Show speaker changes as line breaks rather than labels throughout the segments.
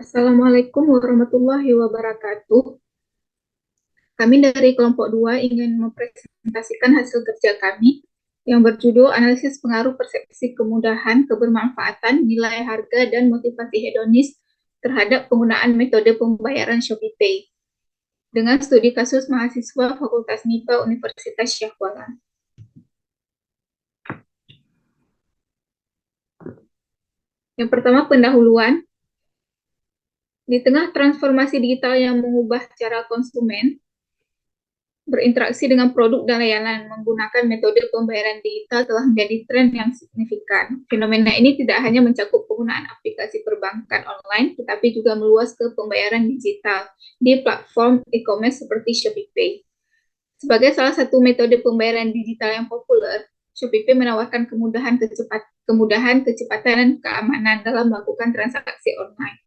Assalamualaikum warahmatullahi wabarakatuh. Kami dari kelompok 2 ingin mempresentasikan hasil kerja kami yang berjudul Analisis Pengaruh Persepsi Kemudahan, Kebermanfaatan, Nilai Harga, dan Motivasi Hedonis terhadap penggunaan metode pembayaran ShopeePay dengan studi kasus mahasiswa Fakultas MIPA Universitas Syahkuala. Yang pertama, pendahuluan. Di tengah transformasi digital yang mengubah cara konsumen berinteraksi dengan produk dan layanan menggunakan metode pembayaran digital telah menjadi tren yang signifikan. Fenomena ini tidak hanya mencakup penggunaan aplikasi perbankan online, tetapi juga meluas ke pembayaran digital di platform e-commerce seperti ShopeePay. Sebagai salah satu metode pembayaran digital yang populer, ShopeePay menawarkan kemudahan, kecepatan, dan keamanan dalam melakukan transaksi online.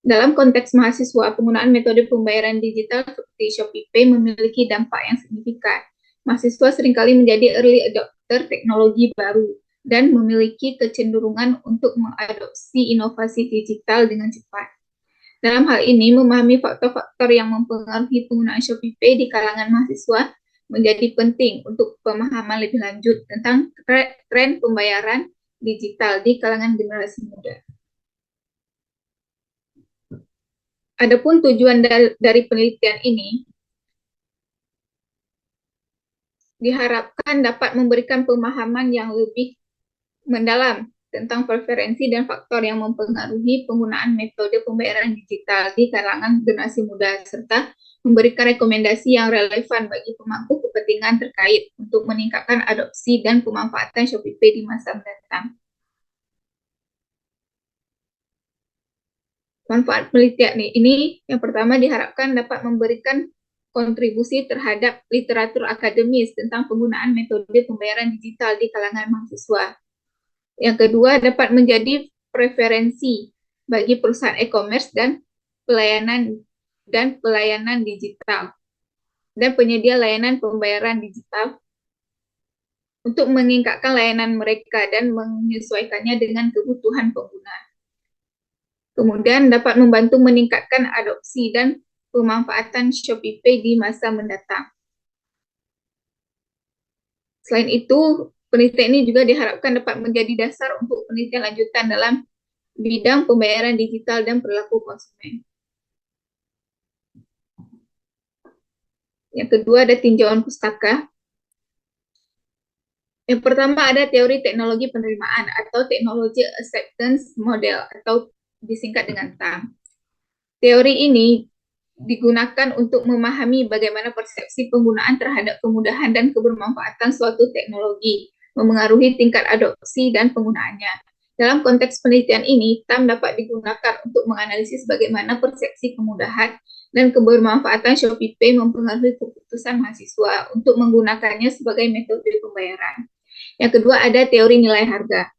Dalam konteks mahasiswa, penggunaan metode pembayaran digital seperti ShopeePay memiliki dampak yang signifikan. Mahasiswa seringkali menjadi early adopter teknologi baru dan memiliki kecenderungan untuk mengadopsi inovasi digital dengan cepat. Dalam hal ini, memahami faktor-faktor yang mempengaruhi penggunaan ShopeePay di kalangan mahasiswa menjadi penting untuk pemahaman lebih lanjut tentang tren pembayaran digital di kalangan generasi muda. Adapun tujuan dari penelitian ini diharapkan dapat memberikan pemahaman yang lebih mendalam tentang preferensi dan faktor yang mempengaruhi penggunaan metode pembayaran digital di kalangan generasi muda, serta memberikan rekomendasi yang relevan bagi pemangku kepentingan terkait untuk meningkatkan adopsi dan pemanfaatan ShopeePay di masa mendatang. Manfaat penelitian ini yang pertama diharapkan dapat memberikan kontribusi terhadap literatur akademis tentang penggunaan metode pembayaran digital di kalangan mahasiswa. Yang kedua, dapat menjadi preferensi bagi perusahaan e-commerce dan pelayanan digital dan penyedia layanan pembayaran digital untuk meningkatkan layanan mereka dan menyesuaikannya dengan kebutuhan pengguna. Kemudian dapat membantu meningkatkan adopsi dan pemanfaatan ShopeePay di masa mendatang. Selain itu, penelitian ini juga diharapkan dapat menjadi dasar untuk penelitian lanjutan dalam bidang pembayaran digital dan perilaku konsumen. Yang kedua ada tinjauan pustaka. Yang pertama ada teori teknologi penerimaan atau teknologi acceptance model atau disingkat dengan TAM. Teori ini digunakan untuk memahami bagaimana persepsi penggunaan terhadap kemudahan dan kebermanfaatan suatu teknologi memengaruhi tingkat adopsi dan penggunaannya. Dalam konteks penelitian ini, TAM dapat digunakan untuk menganalisis bagaimana persepsi kemudahan dan kebermanfaatan ShopeePay mempengaruhi keputusan mahasiswa untuk menggunakannya sebagai metode pembayaran. Yang kedua ada teori nilai harga.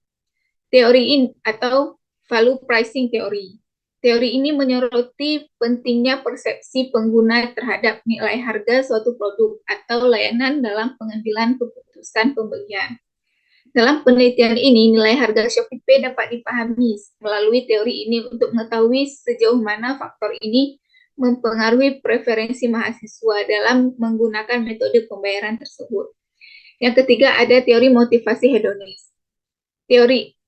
Teori ini atau value pricing theory. Teori ini menyoroti pentingnya persepsi pengguna terhadap nilai harga suatu produk atau layanan dalam pengambilan keputusan pembelian. Dalam penelitian ini, nilai harga ShopeePay dapat dipahami melalui teori ini untuk mengetahui sejauh mana faktor ini mempengaruhi preferensi mahasiswa dalam menggunakan metode pembayaran tersebut. Yang ketiga ada teori motivasi hedonis.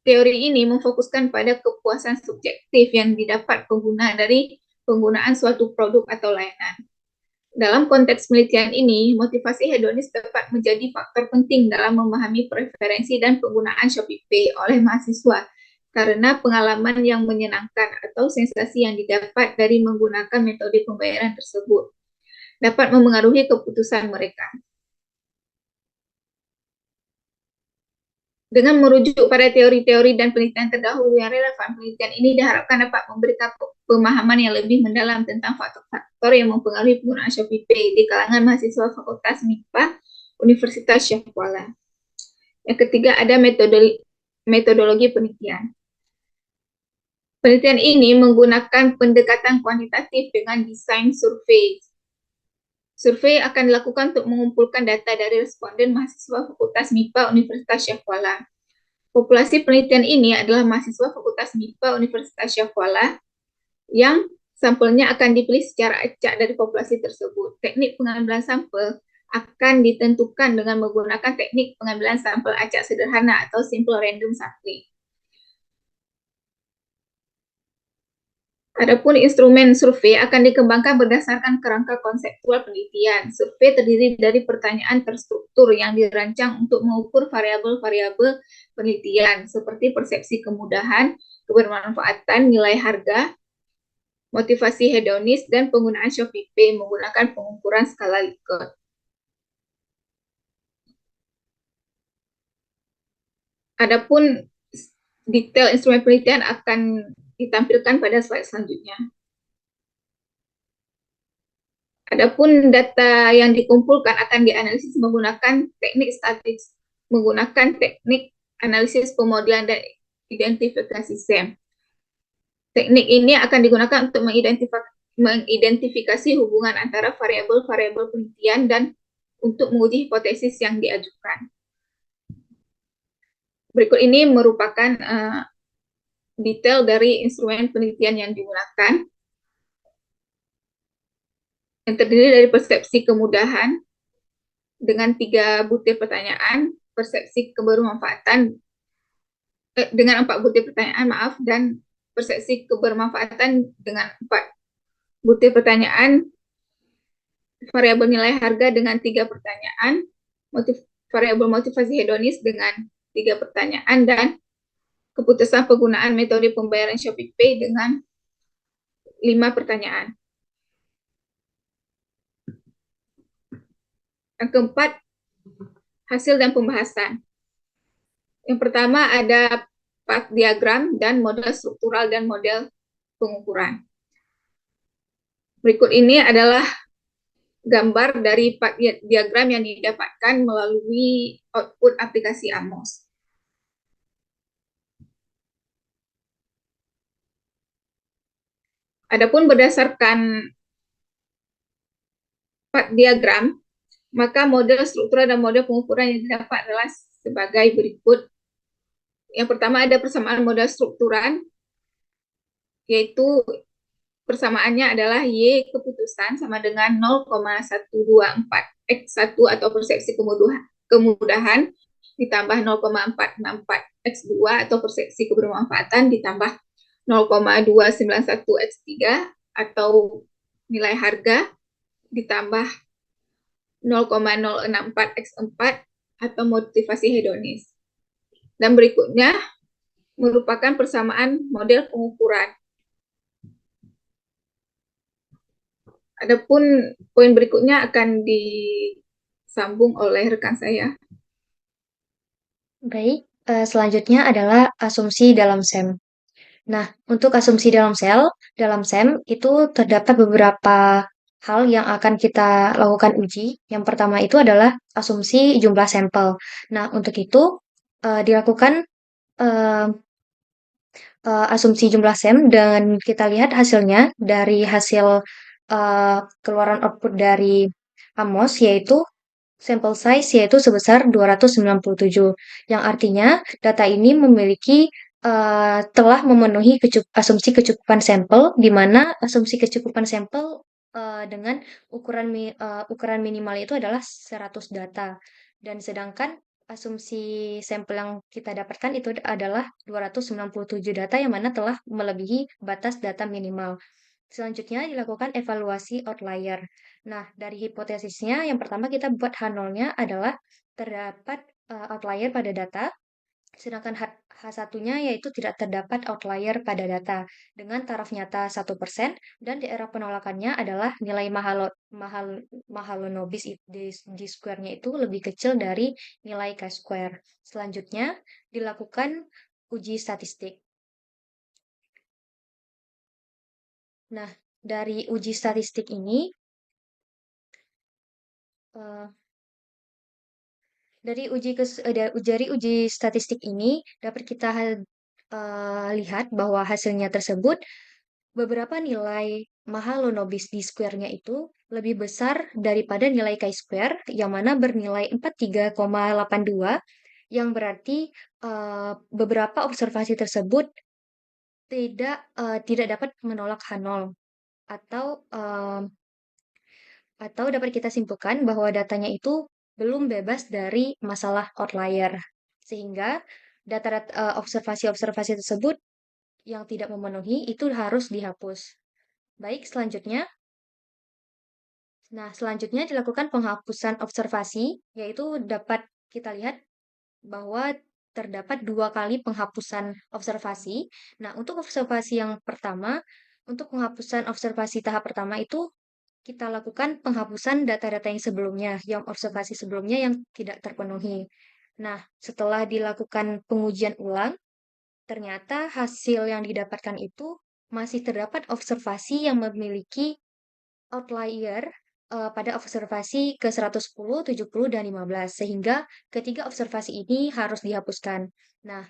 Teori ini memfokuskan pada kepuasan subjektif yang didapat pengguna dari penggunaan suatu produk atau layanan. Dalam konteks penelitian ini, motivasi hedonis dapat menjadi faktor penting dalam memahami preferensi dan penggunaan ShopeePay oleh mahasiswa karena pengalaman yang menyenangkan atau sensasi yang didapat dari menggunakan metode pembayaran tersebut dapat memengaruhi keputusan mereka. Dengan merujuk pada teori-teori dan penelitian terdahulu yang relevan, penelitian ini diharapkan dapat memberikan pemahaman yang lebih mendalam tentang faktor-faktor yang mempengaruhi penggunaan ShopeePay di kalangan mahasiswa Fakultas MIPA Universitas Syahkuala. Yang ketiga ada metodologi penelitian. Penelitian ini menggunakan pendekatan kuantitatif dengan desain survei. Survei akan dilakukan untuk mengumpulkan data dari responden mahasiswa Fakultas MIPA Universitas Syahkuala. Populasi penelitian ini adalah mahasiswa Fakultas MIPA Universitas Syahkuala yang sampelnya akan dipilih secara acak dari populasi tersebut. Teknik pengambilan sampel akan ditentukan dengan menggunakan teknik pengambilan sampel acak sederhana atau simple random sampling. Adapun instrumen survei akan dikembangkan berdasarkan kerangka konseptual penelitian. Survei terdiri dari pertanyaan terstruktur yang dirancang untuk mengukur variabel-variabel penelitian seperti persepsi kemudahan, kebermanfaatan, nilai harga, motivasi hedonis, dan penggunaan Shopee Pay menggunakan pengukuran skala Likert. Adapun detail instrumen penelitian akan ditampilkan pada slide selanjutnya. Adapun data yang dikumpulkan akan dianalisis menggunakan teknik analisis pemodelan dan identifikasi SEM. Teknik ini akan digunakan untuk mengidentifikasi hubungan antara variabel-variabel penelitian dan untuk menguji hipotesis yang diajukan. Berikut ini merupakan detail dari instrumen penelitian yang digunakan, yang terdiri dari persepsi kemudahan dengan 3 butir pertanyaan, persepsi kebermanfaatan dengan 4 butir pertanyaan, maaf, dan persepsi kebermanfaatan dengan 4 butir pertanyaan, variabel nilai harga dengan 3 pertanyaan, variabel motivasi hedonis dengan 3 pertanyaan, dan keputusan penggunaan metode pembayaran Shopee Pay dengan 5 pertanyaan. Yang keempat, hasil dan pembahasan. Yang pertama ada path diagram dan model struktural dan model pengukuran. Berikut ini adalah gambar dari path diagram yang didapatkan melalui output aplikasi Amos. Adapun berdasarkan path diagram, maka model struktural dan model pengukuran yang didapat adalah sebagai berikut. Yang pertama ada persamaan model strukturan, yaitu persamaannya adalah Y keputusan sama dengan 0,124 X1 atau persepsi kemudahan ditambah 0,464 X2 atau persepsi kebermanfaatan ditambah 0,291 X3 atau nilai harga ditambah 0,064 X4 atau motivasi hedonis. Dan berikutnya merupakan persamaan model pengukuran. Adapun poin berikutnya akan disambung oleh rekan saya.
Baik, selanjutnya adalah asumsi dalam SEM. Nah, untuk asumsi dalam SEM itu terdapat beberapa hal yang akan kita lakukan uji. Yang pertama itu adalah asumsi jumlah sampel. Nah, untuk itu dilakukan asumsi jumlah SEM dan kita lihat hasilnya dari hasil keluaran output dari Amos yaitu sampel size yaitu sebesar 297, yang artinya data ini memiliki telah memenuhi asumsi kecukupan sampel, di mana asumsi kecukupan sampel dengan ukuran minimal itu adalah 100 data, dan sedangkan asumsi sampel yang kita dapatkan itu adalah 297 data yang mana telah melebihi batas data minimal. Selanjutnya dilakukan evaluasi outlier. Nah, dari hipotesisnya yang pertama kita buat H0-nya adalah terdapat outlier pada data, sedangkan H1-nya yaitu tidak terdapat outlier pada data dengan taraf nyata 1% dan daerah penolakannya adalah nilai Mahalanobis di square-nya itu lebih kecil dari nilai chi-square. Selanjutnya dilakukan uji statistik. Nah, dari uji statistik ini dari uji statistik ini dapat kita lihat bahwa hasilnya tersebut beberapa nilai Mahalanobis di square-nya itu lebih besar daripada nilai chi-square yang mana bernilai 43,82, yang berarti beberapa observasi tersebut tidak dapat menolak H0 atau dapat kita simpulkan bahwa datanya itu belum bebas dari masalah outlier. Sehingga observasi-observasi tersebut yang tidak memenuhi itu harus dihapus. Baik, selanjutnya. Nah, selanjutnya dilakukan penghapusan observasi, yaitu dapat kita lihat bahwa terdapat dua kali penghapusan observasi. Nah, untuk observasi yang pertama, untuk penghapusan observasi tahap pertama itu kita lakukan penghapusan data-data yang sebelumnya, yang observasi sebelumnya yang tidak terpenuhi. Nah, setelah dilakukan pengujian ulang, ternyata hasil yang didapatkan itu masih terdapat observasi yang memiliki outlier pada observasi ke 110, 70, dan 15, sehingga ketiga observasi ini harus dihapuskan. Nah,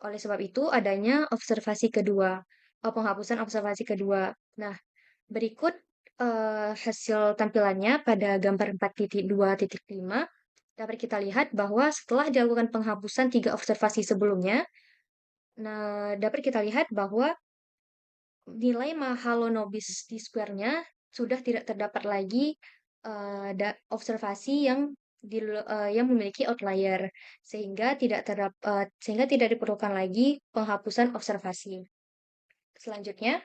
oleh sebab itu adanya observasi kedua, penghapusan observasi kedua. Nah, berikut hasil tampilannya pada gambar 4.2.5 dapat kita lihat bahwa setelah dilakukan penghapusan tiga observasi sebelumnya, nah, dapat kita lihat bahwa nilai Mahalanobis di square-nya sudah tidak terdapat lagi observasi yang memiliki outlier, sehingga tidak diperlukan lagi penghapusan observasi. Selanjutnya.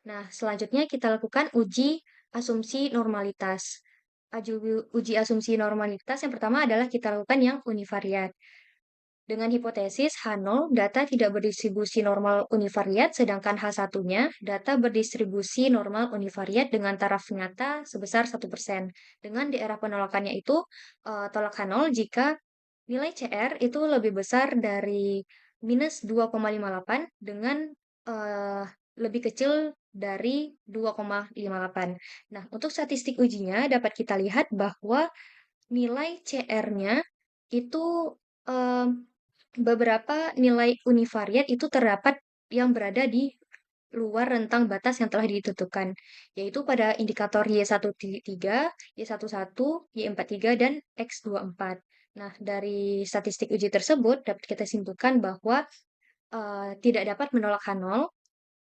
Nah, selanjutnya kita lakukan uji asumsi normalitas. Uji asumsi normalitas yang pertama adalah kita lakukan yang univariat. Dengan hipotesis H0, data tidak berdistribusi normal univariat, sedangkan H1-nya, data berdistribusi normal univariat dengan taraf nyata sebesar 1%. Dengan daerah penolakannya itu, tolak H0 jika nilai CR itu lebih besar dari minus 2,58 dengan uh, lebih kecil dari 2,58. Nah, untuk statistik ujinya dapat kita lihat bahwa nilai CR-nya itu um, beberapa nilai univariat itu terdapat yang berada di luar rentang batas yang telah ditentukan, yaitu pada indikator Y13, Y11, Y43, dan X24. Nah, dari statistik uji tersebut dapat kita simpulkan bahwa tidak dapat menolak H0,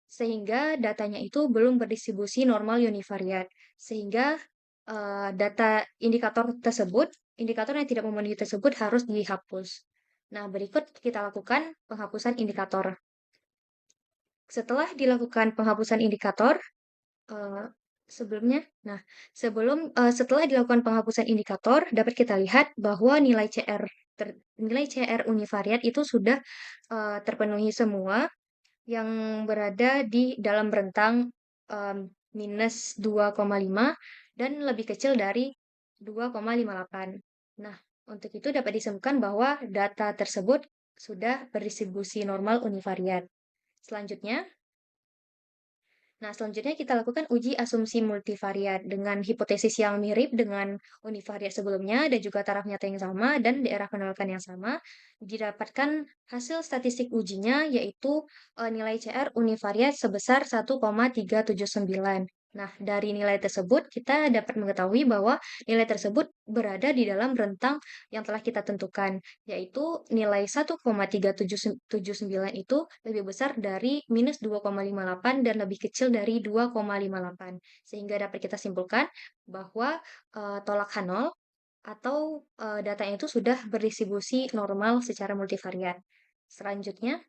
sehingga datanya itu belum berdistribusi normal univariat. Sehingga data indikator yang tidak memenuhi tersebut harus dihapus. Nah, berikut kita lakukan penghapusan indikator. Setelah dilakukan penghapusan indikator, eh, sebelumnya, nah, setelah dilakukan penghapusan indikator, dapat kita lihat bahwa nilai CR univariat itu sudah terpenuhi semua yang berada di dalam rentang em, minus 2,5 dan lebih kecil dari 2,58. Nah, untuk itu dapat disimpulkan bahwa data tersebut sudah berdistribusi normal univariat. Selanjutnya kita lakukan uji asumsi multivariat dengan hipotesis yang mirip dengan univariat sebelumnya dan juga taraf nyata yang sama dan daerah penolakan yang sama. Didapatkan hasil statistik ujinya yaitu nilai CR univariat sebesar 1,379. Nah, dari nilai tersebut kita dapat mengetahui bahwa nilai tersebut berada di dalam rentang yang telah kita tentukan, yaitu nilai 1,379 itu lebih besar dari minus 2,58 dan lebih kecil dari 2,58. Sehingga dapat kita simpulkan bahwa tolak H0 atau datanya itu sudah berdistribusi normal secara multivariat. Selanjutnya,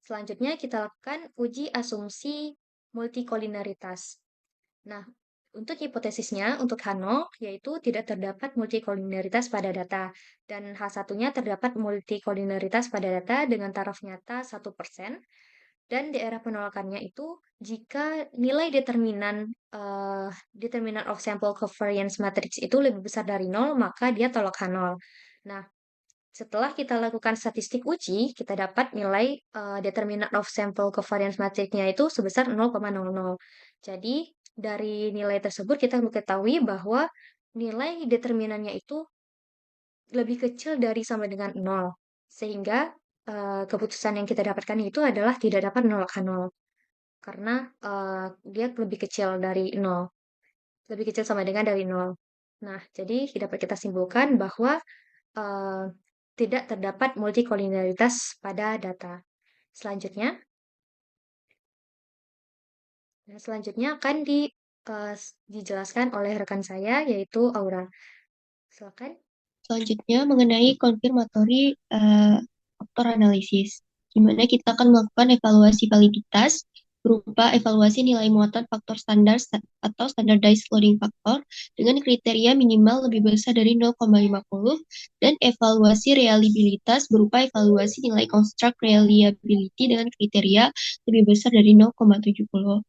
selanjutnya kita lakukan uji asumsi multikolinaritas. Nah, untuk hipotesisnya, untuk H0, yaitu tidak terdapat multikolinaritas pada data, dan H1-nya terdapat multikolinaritas pada data dengan taraf nyata 1%, dan daerah penolakannya itu jika nilai determinan of sample covariance matrix itu lebih besar dari 0, maka dia tolak H0. Nah, setelah kita lakukan statistik uji, kita dapat nilai determinant of sample covariance matrix-nya itu sebesar 0,00. Jadi, dari nilai tersebut kita mengetahui bahwa nilai determinannya itu lebih kecil dari sama dengan 0. Sehingga keputusan yang kita dapatkan itu adalah tidak dapat menolak H0. Karena dia lebih kecil dari 0. Lebih kecil sama dengan dari 0. Nah, jadi dapat kita simpulkan bahwa eh, tidak terdapat multikolinialitas pada data. Selanjutnya, akan dijelaskan oleh rekan saya yaitu Aura. Silakan.
Selanjutnya mengenai konfirmatory faktor analisis, di mana kita akan melakukan evaluasi validitas berupa evaluasi nilai muatan faktor standar atau standardized loading factor dengan kriteria minimal lebih besar dari 0,50 dan evaluasi reliabilitas berupa evaluasi nilai construct reliability dengan kriteria lebih besar dari 0,70.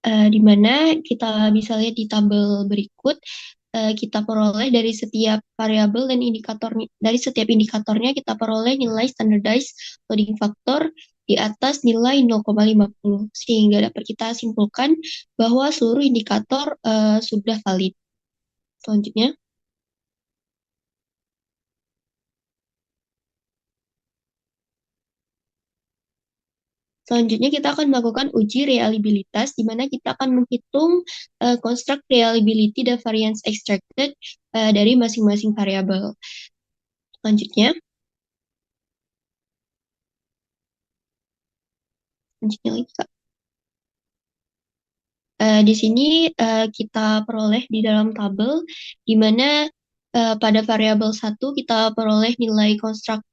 Di mana kita bisa lihat di tabel berikut, kita peroleh dari setiap variabel dan indikator, dari setiap indikatornya kita peroleh nilai standardized loading factor di atas nilai 0,50 sehingga dapat kita simpulkan bahwa seluruh indikator sudah valid. Selanjutnya, kita akan melakukan uji reliabilitas, di mana kita akan menghitung construct reliability dan variance extracted dari masing-masing variabel. Selanjutnya, lagi, Kak. Di sini kita peroleh di dalam tabel, di mana pada variabel 1 kita peroleh nilai construct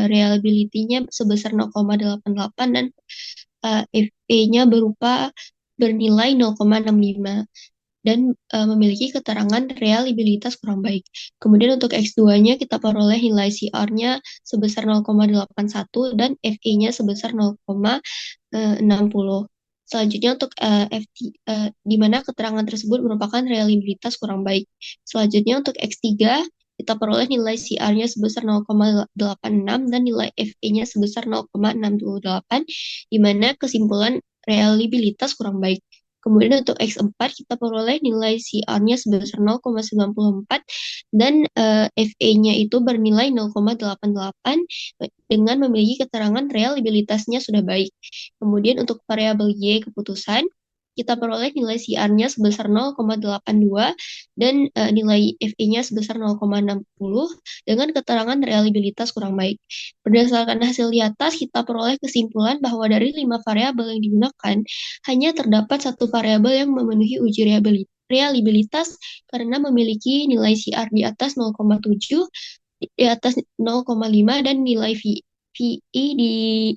reliability-nya sebesar 0,88 dan FE-nya bernilai 0,65 dan memiliki keterangan reliabilitas kurang baik. Kemudian untuk X2-nya kita peroleh nilai CR-nya sebesar 0,81 dan FE-nya sebesar 0,60. Selanjutnya untuk di mana keterangan tersebut merupakan reliabilitas kurang baik. Selanjutnya untuk X3 kita peroleh nilai CR-nya sebesar 0,86 dan nilai FE-nya sebesar 0,68, di mana kesimpulan reliabilitas kurang baik. Kemudian untuk X4 kita peroleh nilai CR-nya sebesar 0,94 dan FE-nya itu bernilai 0,88 dengan memiliki keterangan reliabilitasnya sudah baik. Kemudian untuk variabel Y keputusan, kita peroleh nilai CR-nya sebesar 0,82 dan nilai FE-nya sebesar 0,60 dengan keterangan reliabilitas kurang baik. Berdasarkan hasil di atas, kita peroleh kesimpulan bahwa dari 5 variabel yang digunakan, hanya terdapat satu variabel yang memenuhi uji reliabilitas karena memiliki nilai CR di atas 0,7, di atas 0,5 dan nilai VE di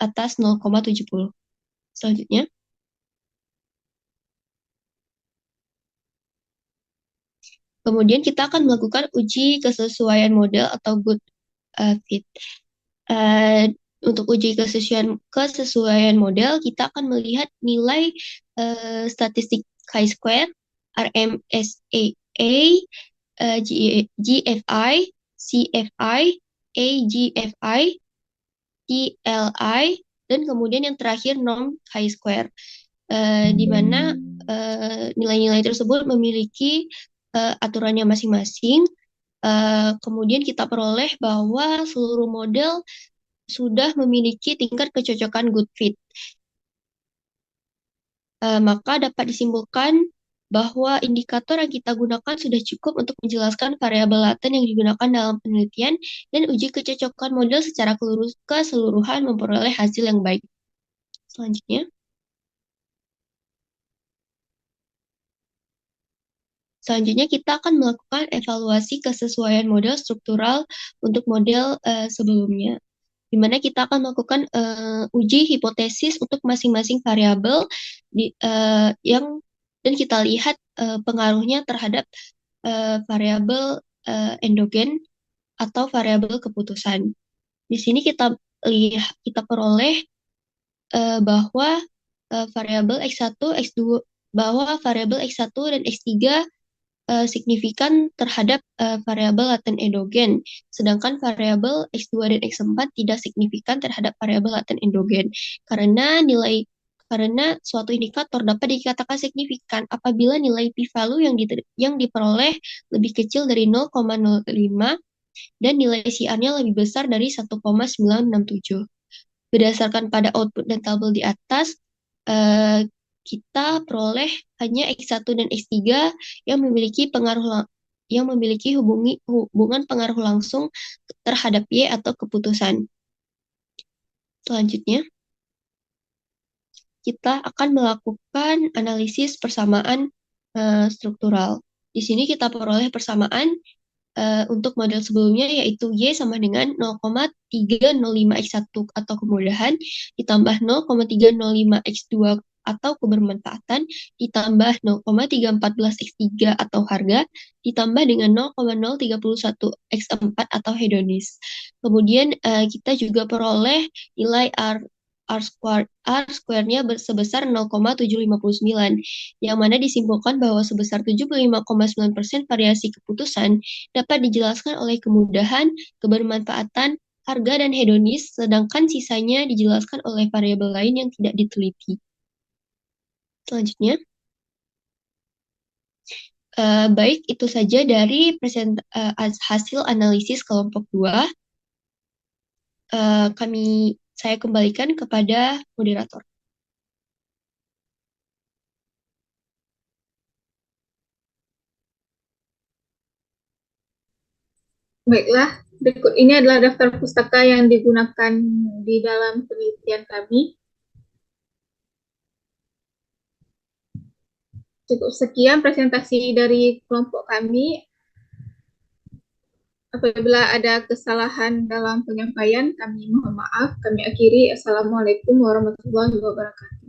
atas 0,70. Selanjutnya, kemudian kita akan melakukan uji kesesuaian model atau good fit. Untuk uji kesesuaian model, kita akan melihat nilai statistik chi-square, RMSEA, GFI, CFI, AGFI, TLI, dan kemudian yang terakhir norm chi-square, di mana nilai-nilai tersebut memiliki aturannya masing-masing. Kemudian kita peroleh bahwa seluruh model sudah memiliki tingkat kecocokan good fit. Maka dapat disimpulkan bahwa indikator yang kita gunakan sudah cukup untuk menjelaskan variabel laten yang digunakan dalam penelitian dan uji kecocokan model secara keseluruhan memperoleh hasil yang baik. Selanjutnya. Selanjutnya kita akan melakukan evaluasi kesesuaian model struktural untuk model sebelumnya, di mana kita akan melakukan uji hipotesis untuk masing-masing variabel dan kita lihat pengaruhnya terhadap variabel endogen atau variabel keputusan. Di sini kita peroleh bahwa variabel X1, X2 bahwa variabel X1 dan X3 signifikan terhadap variabel laten endogen, sedangkan variabel X2 dan X4 tidak signifikan terhadap variabel laten endogen. Karena suatu indikator dapat dikatakan signifikan apabila nilai p-value yang diperoleh lebih kecil dari 0,05 dan nilai CR-nya lebih besar dari 1,967. Berdasarkan pada output dan tabel di atas, kita peroleh hanya X1 dan X3 yang memiliki pengaruh yang memiliki hubungan pengaruh langsung terhadap Y atau keputusan. Selanjutnya, kita akan melakukan analisis persamaan struktural. Di sini kita peroleh persamaan untuk model sebelumnya, yaitu Y sama dengan 0,305x1 atau kemudahan ditambah 0,305x2 atau kebermanfaatan ditambah 0,314x3 atau harga ditambah dengan 0,031x4 atau hedonis. Kemudian kita juga peroleh nilai R square-nya sebesar 0,759, yang mana disimpulkan bahwa sebesar 75,9% variasi keputusan dapat dijelaskan oleh kemudahan, kebermanfaatan, harga, dan hedonis, sedangkan sisanya dijelaskan oleh variabel lain yang tidak diteliti. Selanjutnya, baik itu saja dari hasil analisis kelompok 2. Saya kembalikan kepada moderator.
Baiklah, berikut ini adalah daftar pustaka yang digunakan di dalam penelitian kami. Cukup sekian presentasi dari kelompok kami. Apabila ada kesalahan dalam penyampaian, kami mohon maaf. Kami akhiri. Assalamualaikum warahmatullahi wabarakatuh.